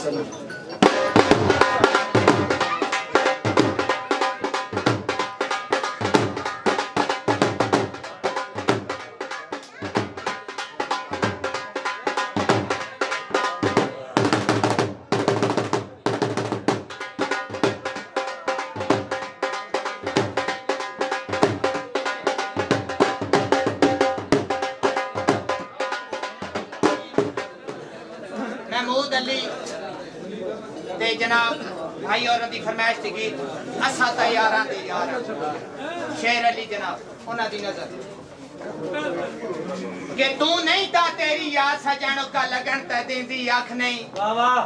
वसल्लम। महमूद अली ते जनाब भाई और दी फरमाइश थी गीत असा तैयारां दे यार शेर अली जनाब उन्हां दी नजर कि तू नहीं ता तेरी याद सजण का लगन ते देंदी आंख नहीं वाह वाह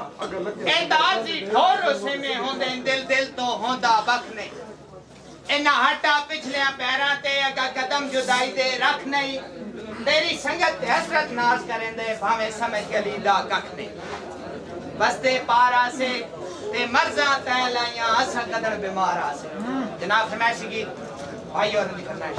ए दाजी ठोर से में होंदे दिल दिल तो होंदा बख नहीं इना हटा पिछले पैरां ते अगा कदम जुदाई दे रख नहीं तेरी संगत ते हसरत नाज करेंदे भावे समझ गली दा कख नहीं बसते पारा से ते मर्जा तै लाया असा कदर बीमारा से जनाब फरमाइश की भाई और दी फरमाइश